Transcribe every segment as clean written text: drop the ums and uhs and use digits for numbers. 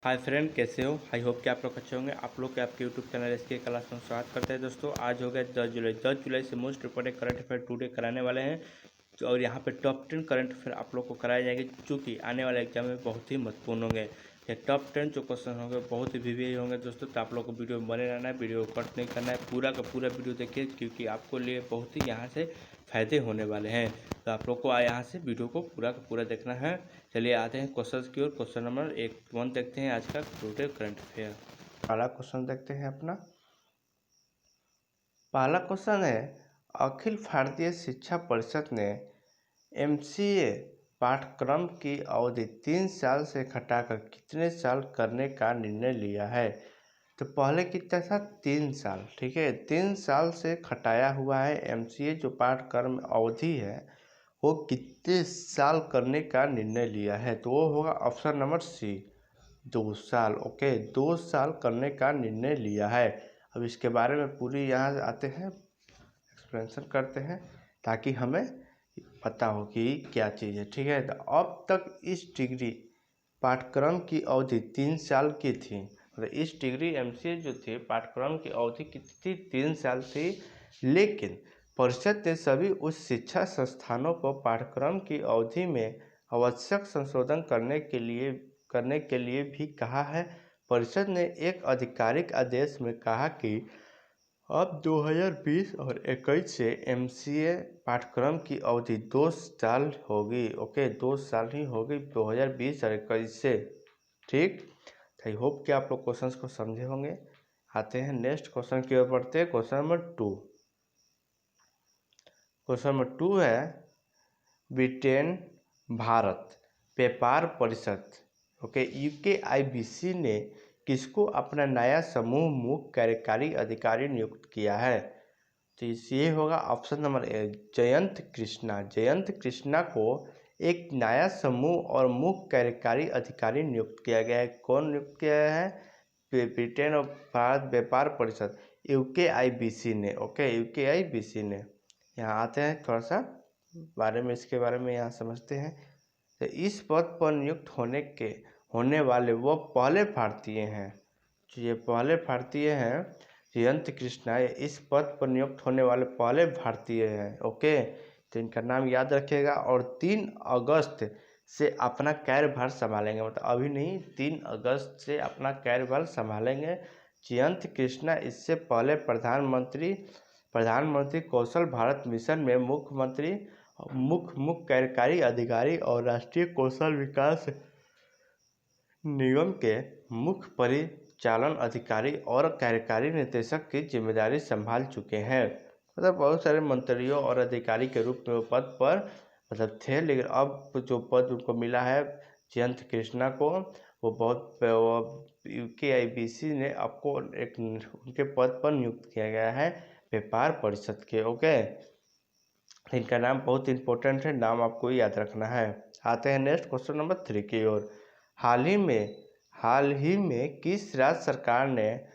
Hi friend, कैसे हो? I hope कि आप लोग अच्छे होंगे। आप लोग के आपके यूट्यूब चैनल इसके क्लास में स्वागत करते हैं। दोस्तों, आज हो गया 10 जुलाई से most important current affair today कराने वाले हैं। और यहाँ पे टॉप 10 करंट अफेयर आप लोग को कराए जाएंगे, जो कि आने वाले एग्जाम में बहुत ही महत्वपूर्ण होंगे। ये टॉप 10 जो क्वेश्चन होंगे बहुत ही वीवी होंगे दोस्तों। तो आप लोग को वीडियो में बने रहना है, वीडियो को कट नहीं करना है, पूरा का पूरा वीडियो देखिए, क्योंकि आपको लिए बहुत ही यहाँ से फायदे होने वाले हैं। तो आप लोग को यहाँ से वीडियो को पूरा का पूरा देखना है। चलिए आते हैं क्वेश्चन की ओर। क्वेश्चन नंबर 1 देखते हैं आज का टुडे करंट अफेयर। पहला क्वेश्चन देखते हैं अपना। पहला क्वेश्चन है, अखिल भारतीय शिक्षा परिषद ने एमसीए पाठ्यक्रम की अवधि 3 साल से घटाकर कितने साल करने का निर्णय लिया है? तो पहले कितना था? 3 साल। ठीक है, 3 साल से घटाया हुआ है। एमसीए जो पाठ्यक्रम अवधि है वो कितने साल करने का निर्णय लिया है? तो वो होगा ऑप्शन नंबर सी, 2 साल। ओके, 2 साल करने का निर्णय लिया है। अब इसके बारे में पूरी यहाँ आते हैं, एक्सप्लेनेशन करते हैं, ताकि हमें पता हो कि क्या चीज़ है। ठीक है, तो अब तक इस डिग्री पाठ्यक्रम की अवधि 3 साल की थी। मतलब इस डिग्री एमसीए जो थी पाठ्यक्रम की अवधि कितनी थी? 3 साल थी। लेकिन परिषद ने सभी उच्च शिक्षा संस्थानों को पाठ्यक्रम की अवधि में आवश्यक संशोधन करने के लिए भी कहा है। परिषद ने एक आधिकारिक आदेश में कहा कि अब 2020 और 21 से एमसीए पाठ्यक्रम की अवधि 2 साल होगी। ओके, 2 साल ही होगी 2020 और 21 से। ठीक, आई होप कि आप लोग क्वेश्चंस को समझे होंगे। आते हैं नेक्स्ट क्वेश्चन की ओर बढ़ते हैं। Question number 2। क्वेश्चन नंबर 2 है, ब्रिटेन भारत व्यापार परिषद ओके यूकेआईबीसी ने किसको अपना नया समूह मुख्य कार्यकारी अधिकारी नियुक्त किया है? तो ये होगा option number A, Jayant Krishna. Jayant Krishna को एक नया समूह और मुख्य कार्यकारी अधिकारी नियुक्त किया गया है। कौन नियुक्त किया है? ब्रिटेन और भारत व्यापार परिषद यूकेआईबीसी ने। ओके, यूकेआईबीसी ने। यहाँ आते हैं, थोड़ा सा इसके बारे में यहाँ समझते हैं। तो इस पद पर नियुक्त होने वाले वो पहले भारतीय हैं। जो ये पहले भारतीय हैं, जयंत कृष्णा, इस पद पर नियुक्त होने वाले पहले भारतीय हैं। ओके, तो इनका नाम याद रखिएगा। और 3 अगस्त से अपना कार्यभार संभालेंगे, मतलब अभी नहीं, 3 अगस्त से अपना कार्यभार संभालेंगे जयंत कृष्णा। इससे पहले प्रधानमंत्री कौशल भारत मिशन में मुख्य कार्यकारी अधिकारी और राष्ट्रीय कौशल विकास निगम के मुख्य परिचालन अधिकारी और कार्यकारी निदेशक की जिम्मेदारी संभाल चुके हैं। मतलब बहुत सारे मंत्रियों और अधिकारी के रूप में वो पद पर थे। लेकिन अब जो पद उनको मिला है जयंत कृष्णा को, वो यूकेआईबीसी ने आपको उनके पद पर नियुक्त किया गया है व्यापार परिषद के। ओके, इनका नाम बहुत इंपॉर्टेंट है, नाम आपको याद रखना है। आते हैं नेक्स्ट क्वेश्चन नंबर 3 की ओर। हाल ही में किस राज्य सरकार ने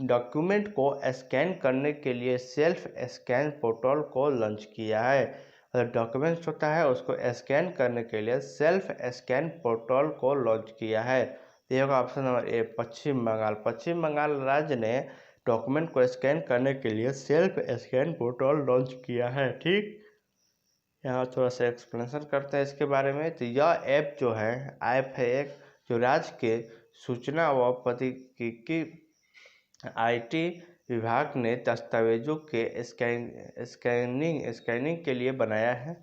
डॉक्यूमेंट को स्कैन करने के लिए सेल्फ स्कैन पोर्टल को लॉन्च किया है? अगर डॉक्यूमेंट्स होता है उसको स्कैन करने के लिए सेल्फ स्कैन पोर्टल को लॉन्च किया है। ये होगा ऑप्शन नंबर ए, पश्चिम बंगाल। पश्चिम बंगाल राज्य ने डॉक्यूमेंट को स्कैन करने के लिए सेल्फ स्कैन पोर्टल लॉन्च किया है। ठीक, यहाँ थोड़ा सा एक्सप्लेनेशन करते हैं इसके बारे में। तो यह ऐप है एक, जो राज्य के सूचना व प्रौद्योगिकी आईटी विभाग ने दस्तावेजों के स्कैनिंग के लिए बनाया है।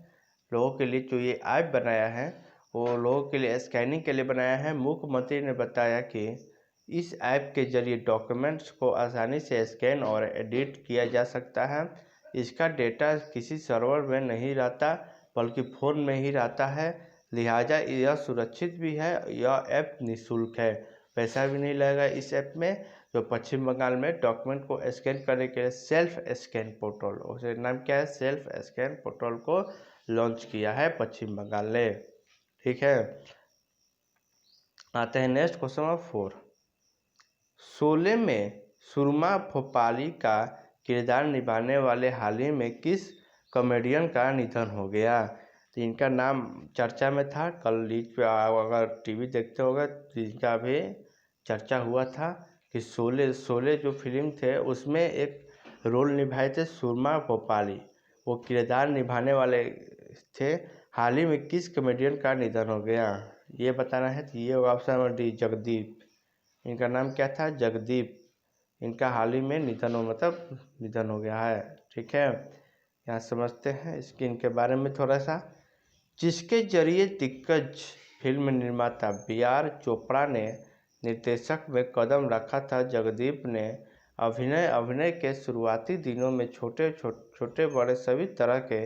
लोगों के लिए जो ये ऐप बनाया है वो लोगों के लिए स्कैनिंग के लिए बनाया है। मुख्यमंत्री ने बताया कि इस ऐप के जरिए डॉक्यूमेंट्स को आसानी से स्कैन और एडिट किया जा सकता है। इसका डेटा किसी सर्वर में नहीं रहता बल्कि फ़ोन में ही रहता है, लिहाजा यह सुरक्षित भी है। यह ऐप निःशुल्क है, पैसा भी नहीं लगेगा इस ऐप में। जो पश्चिम बंगाल में डॉक्यूमेंट को स्कैन करने के लिए सेल्फ स्कैन पोर्टल, उसका नाम क्या है? सेल्फ स्कैन पोर्टल को लॉन्च किया है पश्चिम बंगाल ने। ठीक है, आते हैं नेक्स्ट क्वेश्चन नंबर 4। शोले में सुरमा भोपाली का किरदार निभाने वाले हाल ही में किस कॉमेडियन का निधन हो गया? तो इनका नाम चर्चा में था कल लीड पे, अगर टीवी देखते होगा तो इनका भी चर्चा हुआ था कि शोले शोले जो फिल्म थे उसमें एक रोल निभाए थे सुरमा भोपाली, वो किरदार निभाने वाले थे। हाल ही में किस कॉमेडियन का निधन हो गया, ये बताना है। तो ये होगा ऑप्शन नंबर डी, जगदीप। इनका नाम क्या था? जगदीप। इनका हाल ही में निधन हो गया है। ठीक है, यहाँ समझते हैं इसके इनके बारे में थोड़ा सा। जिसके जरिए दिग्गज फिल्म निर्माता बी.आर. चोपड़ा ने निर्देशक में कदम रखा था, जगदीप ने अभिनय के शुरुआती दिनों में छोटे बड़े सभी तरह के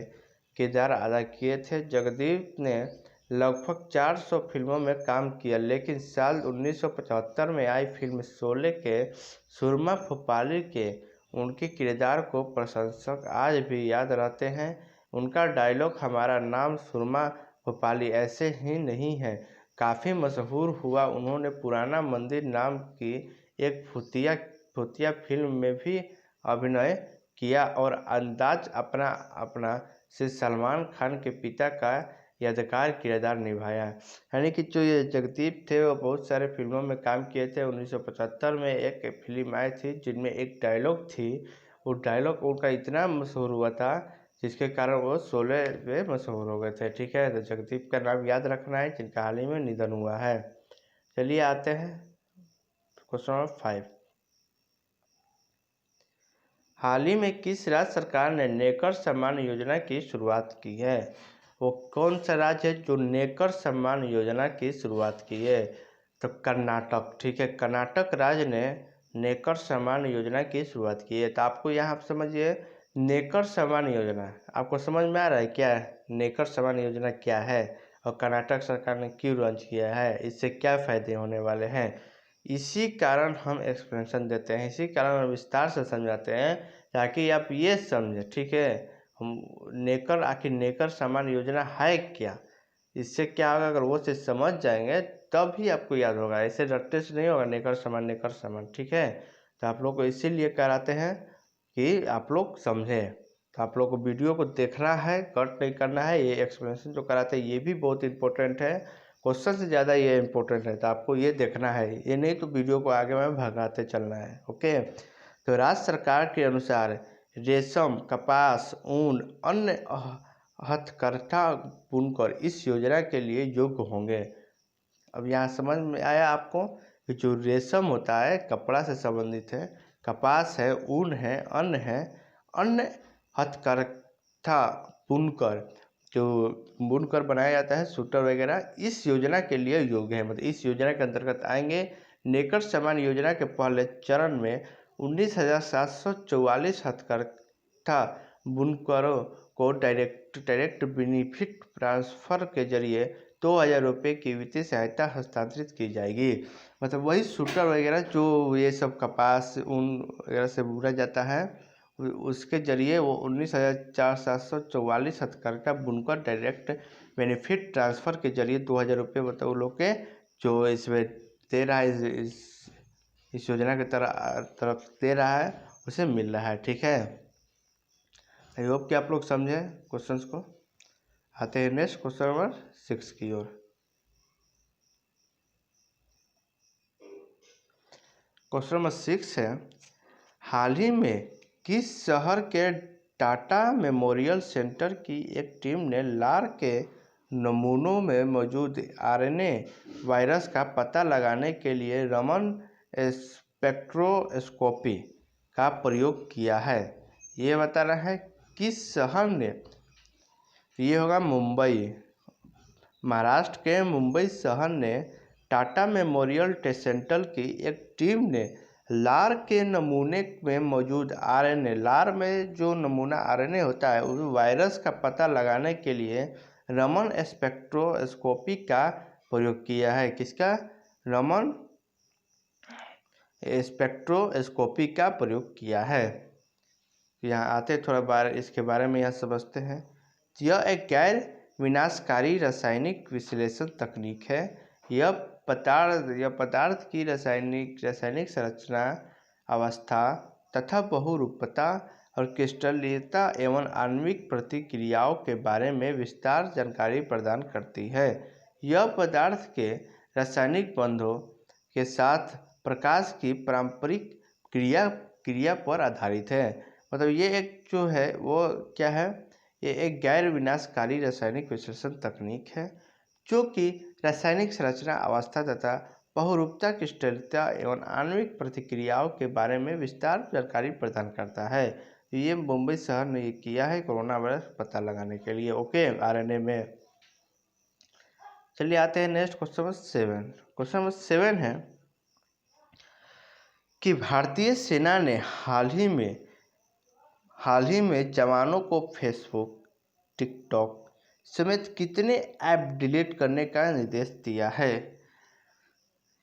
किरदार अदा किए थे। जगदीप ने लगभग 400 फिल्मों में काम किया, लेकिन साल 1975 में आई फिल्म शोले के सुरमा भोपाली के उनके किरदार को प्रशंसक आज भी याद रहते हैं। उनका डायलॉग "हमारा नाम सुरमा भोपाली ऐसे ही नहीं है" काफ़ी मशहूर हुआ। उन्होंने पुराना मंदिर नाम की एक भूतिया फिल्म में भी अभिनय किया और अंदाज अपना से सलमान खान के पिता का यादगार किरदार निभाया। यानी कि जो ये जगदीप थे वो बहुत सारे फिल्मों में काम किए थे। 1975 में एक फिल्म आई थी जिनमें एक डायलॉग थी, वो डायलॉग उनका इतना मशहूर हुआ था जिसके कारण वो शोले में मशहूर हो गए थे। ठीक है, तो जगदीप का नाम याद रखना है जिनका हाल ही में निधन हुआ है। चलिए आते हैं क्वेश्चन नंबर 5। हाल ही में किस राज्य सरकार ने नेकर सम्मान योजना की शुरुआत की है? वो कौन सा राज्य है जो नेकर सम्मान योजना की शुरुआत की है? तो कर्नाटक। ठीक है, कर्नाटक राज्य ने नेकर सम्मान योजना की शुरुआत की है। तो आपको यहाँ आप समझिए, नेकर सम्मान योजना आपको समझ में आ रहा है क्या नेकर सम्मान योजना क्या है और कर्नाटक सरकार ने क्यों लॉन्च किया है, इससे क्या फायदे होने वाले हैं? इसी कारण हम एक्सप्लेनेशन देते हैं, इसी कारण हम विस्तार से समझाते हैं ताकि आप ये समझें। ठीक है, हम आखिर नेकर सम्मान योजना है क्या, इससे क्या होगा अगर वो चीज़ समझ जाएंगे तब ही आपको याद होगा, ऐसे रट्टे से नहीं होगा नेकर सम्मान। ठीक है, तो आप लोग को इसीलिए कराते हैं कि आप लोग समझें। तो आप लोग को वीडियो को देखना है, कट नहीं करना है। ये एक्सप्लेनेशन जो कराते हैं ये भी बहुत इंपॉर्टेंट है, क्वेश्चन से ज़्यादा ये इम्पोर्टेंट है, तो आपको ये देखना है, ये नहीं तो वीडियो को आगे में भगाते चलना है। ओके, तो राज्य सरकार के अनुसार रेशम, कपास, ऊन, अन्य हथकरघा बुनकर इस योजना के लिए योग्य होंगे। अब यहाँ समझ में आया आपको कि जो रेशम होता है कपड़ा से संबंधित है, कपास है, ऊन है, अन्य हथकरघा बुनकर जो बुनकर बनाया जाता है स्वेटर वगैरह, इस योजना के लिए योग्य है, मतलब इस योजना के अंतर्गत आएंगे। नेकर सम्मान योजना के पहले चरण में 19,744 हथकरघा बुनकरों को डायरेक्ट बेनिफिट ट्रांसफर के जरिए 2,000 रुपये की वित्तीय सहायता हस्तांतरित की जाएगी। मतलब वही स्वेटर वगैरह जो ये सब कपास ऊन वगैरह से बुना जाता है, उसके जरिए वो 19,744 हथकरघा बुनकर डायरेक्ट बेनिफिट ट्रांसफ़र के जरिए 2,000 रुपये मतलब वो लोग के जो इसमें दे रहा है, इस योजना के तरफ दे रहा है, उसे मिल रहा है। ठीक है, आई होप कि आप लोग समझें क्वेश्चंस को। आते हैं नेक्स्ट क्वेश्चन नंबर 6 की ओर। क्वेश्चन नंबर 6 है, हाल ही में किस शहर के टाटा मेमोरियल सेंटर की एक टीम ने लार के नमूनों में मौजूद आरएनए वायरस का पता लगाने के लिए रमन स्पेक्ट्रोस्कोपी का प्रयोग किया है? ये बताना है किस शहर ने। ये होगा मुंबई, महाराष्ट्र के मुंबई शहर ने टाटा मेमोरियल सेंटर की एक टीम ने लार के नमूने में मौजूद आरएनए, लार में जो नमूना आरएनए होता है उस वायरस का पता लगाने के लिए रमन स्पेक्ट्रोस्कोपी का प्रयोग किया है। किसका? रमन स्पेक्ट्रोस्कोपी का प्रयोग किया है। यहाँ आते थोड़ा इसके बारे में यहाँ समझते हैं। यह एक गैर विनाशकारी रासायनिक विश्लेषण तकनीक है। यह पदार्थ की रासायनिक संरचना, अवस्था तथा बहुरूपता और क्रिस्टलीयता एवं आणविक प्रतिक्रियाओं के बारे में विस्तार जानकारी प्रदान करती है। यह पदार्थ के रासायनिक बंधों के साथ प्रकाश की पारंपरिक क्रिया क्रिया पर आधारित है। मतलब ये एक जो है वो क्या है, ये एक गैर विनाशकारी रासायनिक विश्लेषण तकनीक है जो कि रासायनिक संरचना, अवस्था तथा बहुरूपता की स्थिरता एवं आणविक प्रतिक्रियाओं के बारे में विस्तार जानकारी प्रदान करता है। ये मुंबई शहर ने ये किया है कोरोना वायरस पता लगाने के लिए। ओके, आरएनए में। चलिए आते हैं next question number 7। Question number 7 है कि भारतीय सेना ने हाल ही में जवानों को फेसबुक, टिकटॉक समेत कितने ऐप डिलीट करने का निर्देश दिया है।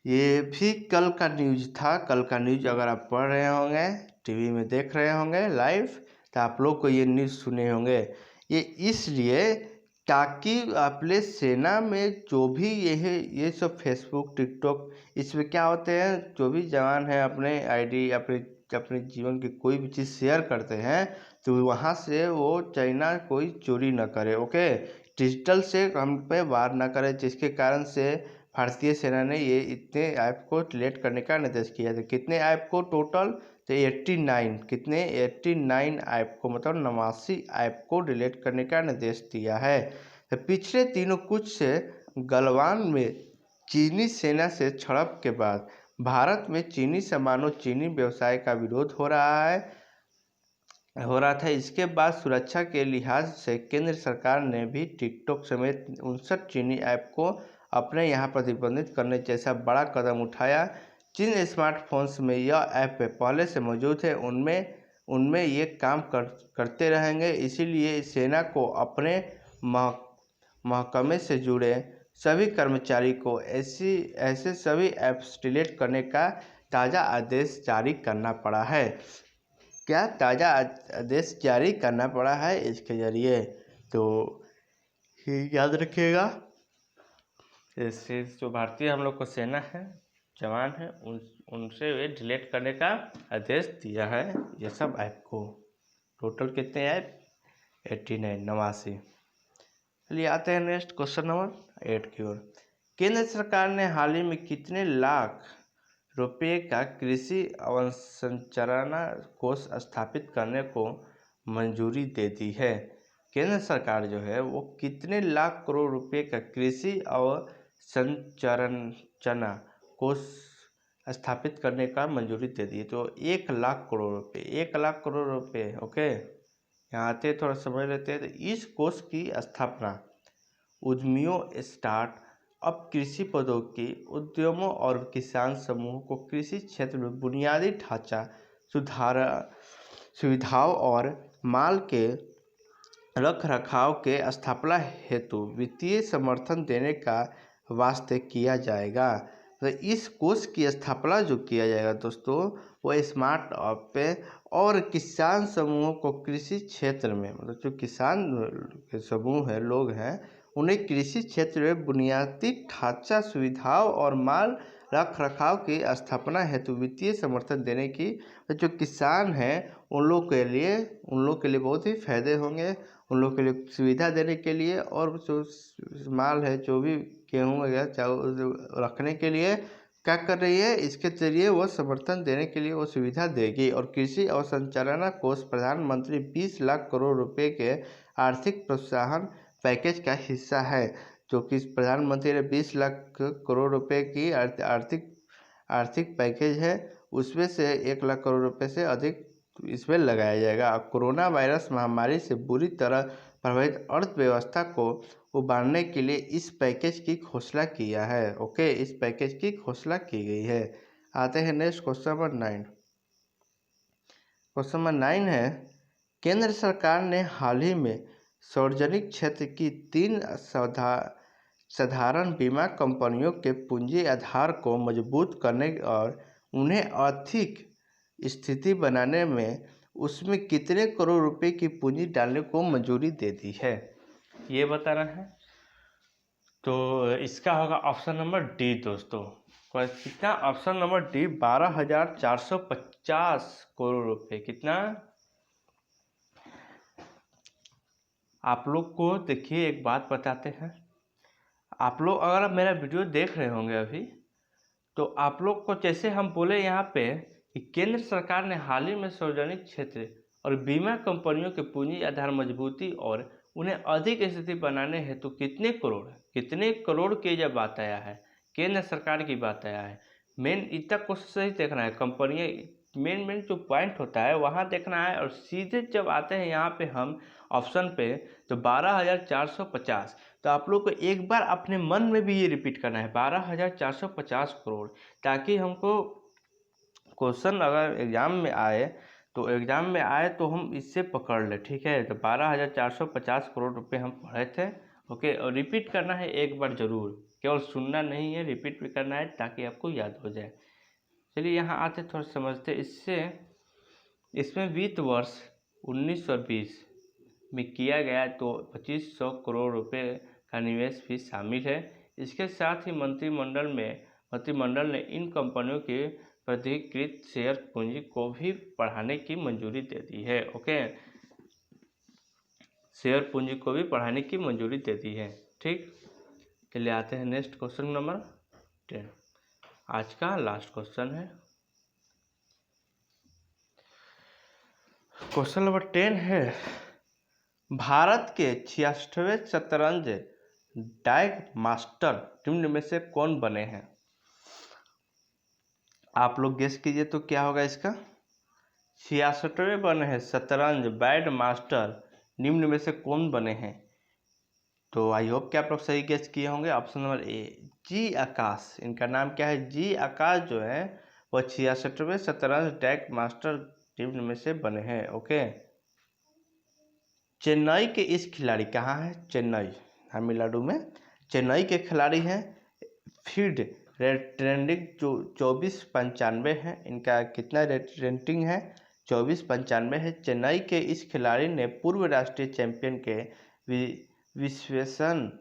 ये भी कल का न्यूज था। कल का न्यूज अगर आप पढ़ रहे होंगे, टीवी में देख रहे होंगे लाइव, तो आप लोग को ये न्यूज़ सुने होंगे। ये इसलिए ताकि अपने सेना में जो भी ये सब फेसबुक, टिकटॉक, इसमें क्या होते हैं, जो भी जवान हैं अपने आईडी, अपने जीवन की कोई भी चीज़ शेयर करते हैं तो वहाँ से वो चाइना कोई चोरी न करे। ओके, डिजिटल से हम पे वार न करे, जिसके कारण से भारतीय सेना ने ये इतने ऐप को डिलीट करने का निर्देश किया था। कितने ऐप को टोटल, तो 89, कितने 89 ऐप को, मतलब 89 ऐप को डिलीट करने का निर्देश दिया है। तो पिछले दिनों कुछ से गलवान में चीनी सेना से झड़प के बाद भारत में चीनी सामानों, चीनी व्यवसाय का विरोध हो रहा था। इसके बाद सुरक्षा के लिहाज से केंद्र सरकार ने भी टिकटॉक समेत 59 चीनी ऐप को अपने यहाँ प्रतिबंधित करने जैसा बड़ा कदम उठाया। जिन स्मार्टफोन्स में यह ऐप पहले से मौजूद है उनमें ये काम करते रहेंगे। इसीलिए सेना को अपने महकमे से जुड़े सभी कर्मचारी को ऐसे सभी ऐप्स डिलीट करने का ताज़ा आदेश जारी करना पड़ा है। क्या ताज़ा आदेश जारी करना पड़ा है इसके ज़रिए, तो याद रखिएगा। इससे जो भारतीय हम लोग को सेना है, जवान है, उनसे वे डिलीट करने का आदेश दिया है ये सब ऐप को। टोटल कितने ऐप, 89, 89। चलिए आते हैं नेक्स्ट क्वेश्चन नंबर 8 की ओर। केंद्र सरकार ने हाल ही में कितने लाख रुपये का कृषि अवसंरचना कोष स्थापित करने को मंजूरी दे दी है। केंद्र सरकार जो है वो कितने लाख करोड़ रुपए का कृषि अवसंरचना कोष स्थापित करने का मंजूरी दे दी है। तो 1 लाख करोड़ रुपए, 1 लाख करोड़ रुपए। ओके, यहाँ आते थोड़ा समझ लेते हैं। तो इस कोष की स्थापना उद्यमियों, स्टार्टअप, कृषि प्रौद्योगिकी उद्यमों और किसान समूह को कृषि क्षेत्र में बुनियादी ढांचा सुविधाओं और माल के रख रखाव के स्थापना हेतु वित्तीय समर्थन देने का वास्ते किया जाएगा। तो इस कोष की स्थापना जो किया जाएगा दोस्तों, वो स्टार्टअप पे और किसान समूहों को कृषि क्षेत्र में, मतलब जो किसान के समूह है, लोग हैं, उन्हें कृषि क्षेत्र में बुनियादी ढांचा सुविधाओं और माल रख रखाव की स्थापना हेतु वित्तीय समर्थन देने की, जो किसान हैं उन लोग के लिए बहुत ही फायदे होंगे। उन लोग के लिए सुविधा देने के लिए, और जो माल है, जो भी गेहूँ वगैरह चावल रखने के लिए क्या कर रही है, इसके जरिए वो समर्थन देने के लिए वो सुविधा देगी। और कृषि अवसंरचना कोष प्रधानमंत्री 20 लाख करोड़ रुपए के आर्थिक प्रोत्साहन पैकेज का हिस्सा है, जो कि प्रधानमंत्री ने 20 लाख करोड़ रुपए की आर्थिक पैकेज है, उसमें से 1 लाख करोड़ रुपए से अधिक इसमें लगाया जाएगा। कोरोना वायरस महामारी से बुरी तरह प्रभावित अर्थव्यवस्था को उबारने के लिए इस पैकेज की घोषणा किया है। ओके, इस पैकेज की घोषणा की गई है। आते हैं next question number 9। Question number 9 है, केंद्र सरकार ने हाल ही में सार्वजनिक क्षेत्र की 3 साधारण बीमा कंपनियों के पूंजी आधार को मजबूत करने और उन्हें आर्थिक स्थिति बनाने में उसमें कितने करोड़ रुपए की पूंजी डालने को मंजूरी दे दी है, ये बताना है। तो इसका होगा ऑप्शन नंबर डी दोस्तों। कितना, ऑप्शन नंबर डी 12,450 करोड़ रुपए। कितना, आप लोग को देखिए एक बात बताते हैं। आप लोग अगर मेरा वीडियो देख रहे होंगे अभी, तो आप लोग को जैसे हम बोले यहाँ पे कि केंद्र सरकार ने हाल ही में सार्वजनिक क्षेत्र और बीमा कंपनियों के पूंजी आधार मजबूती और उन्हें अधिक स्थिति बनाने हेतु कितने करोड़ की जब बात आया है, केंद्र सरकार की बात आया है। मेन इतना कोशिश सही देखना है, कंपनियां मेन जो पॉइंट होता है वहाँ देखना है। और सीधे जब आते हैं यहाँ पे हम ऑप्शन पे तो 12,450, तो आप लोग को एक बार अपने मन में भी ये रिपीट करना है 12,450 करोड़, ताकि हमको क्वेश्चन अगर एग्जाम में आए तो हम इससे पकड़ ले। ठीक है, तो 12,450 करोड़ रुपए हम पढ़े थे। ओके, और रिपीट करना है एक बार जरूर, केवल सुनना नहीं है, रिपीट भी करना है ताकि आपको याद हो जाए। चलिए यहाँ आते थोड़ा समझते। इसमें वित्त वर्ष 1920 में किया गया तो 2500 करोड़ रुपए का निवेश भी शामिल है। इसके साथ ही मंत्रिमंडल ने इन कंपनियों के प्राधिकृत शेयर पूंजी को भी बढ़ाने की मंजूरी दे दी है। ओके, शेयर पूंजी को भी बढ़ाने की मंजूरी दे दी है। ठीक, चलिए आते हैं नेक्स्ट क्वेश्चन नंबर 10, आज का लास्ट क्वेश्चन है। क्वेश्चन नंबर 10 है, भारत के 66वें शतरंज डायक मास्टर निम्न में से कौन बने हैं? आप लोग गेस कीजिए तो क्या होगा इसका। 66वें बने हैं शतरंज बैड मास्टर निम्न में से कौन बने हैं? तो आई होप कि आप लोग सही गेस किए होंगे। ऑप्शन नंबर ए, जी आकाश। इनका नाम क्या है? जी आकाश जो है वह 66वें शतरंज डायक मास्टर निम्न में से बने हैं। ओके, चेन्नई के इस खिलाड़ी कहाँ है? चेन्नई, तमिलनाडु में चेन्नई के खिलाड़ी हैं। फील्ड रेटिंग जो 2495 है, इनका कितना रेटिंग है? 2495 है। चेन्नई के इस खिलाड़ी ने पूर्व राष्ट्रीय चैंपियन के विश्वेशन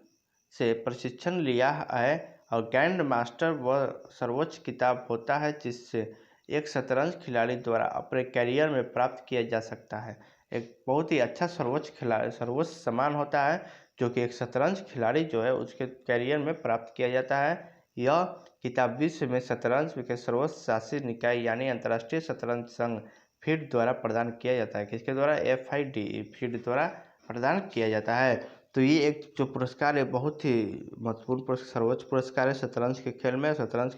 से प्रशिक्षण लिया है और ग्रैंड मास्टर वह सर्वोच्च खिताब होता है जिससे एक शतरंज खिलाड़ी द्वारा अपने कैरियर में प्राप्त किया जा सकता है। एक बहुत ही अच्छा सर्वोच्च सम्मान होता है जो कि एक शतरंज खिलाड़ी जो है उसके कैरियर में प्राप्त किया जाता है। यह खिताब विश्व में शतरंज के सर्वोच्च शासी निकाय यानी अंतर्राष्ट्रीय शतरंज संघ फीड द्वारा प्रदान किया जाता है। किसके द्वारा? FIDE फीड द्वारा प्रदान किया जाता है। तो ये एक जो पुरस्कार है बहुत ही महत्वपूर्ण सर्वोच्च पुरस्कार है शतरंज के खेल में। शतरंज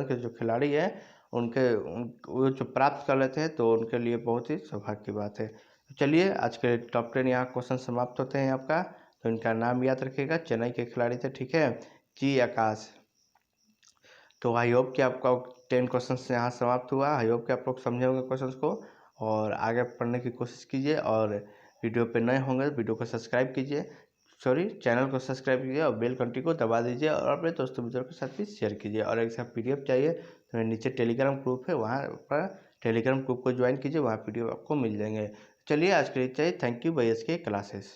के जो खिलाड़ी है वो जो प्राप्त कर लेते हैं तो उनके लिए बहुत ही सौभाग्य की बात है। चलिए आज के टॉप 10 यहाँ क्वेश्चन समाप्त होते हैं आपका। तो इनका नाम याद रखिएगा, चेन्नई के खिलाड़ी थे। ठीक है, जी आकाश। तो आई होप कि आपका 10 क्वेश्चन यहाँ समाप्त हुआ। आई होप कि आप लोग समझे होंगे क्वेश्चन को और आगे पढ़ने की कोशिश कीजिए। और वीडियो पे नए होंगे वीडियो को सब्सक्राइब कीजिए, चैनल को सब्सक्राइब कीजिए और बेल घंटी को दबा दीजिए और अपने दोस्तों मित्रों के साथ भी शेयर कीजिए। और एक साथ PDF चाहिए तो नीचे टेलीग्राम ग्रुप है, वहाँ पर टेलीग्राम ग्रुप को ज्वाइन कीजिए, वहाँ PDF आपको मिल जाएंगे। चलिए आज के लिए चाहिए। Thank you bye SK classes.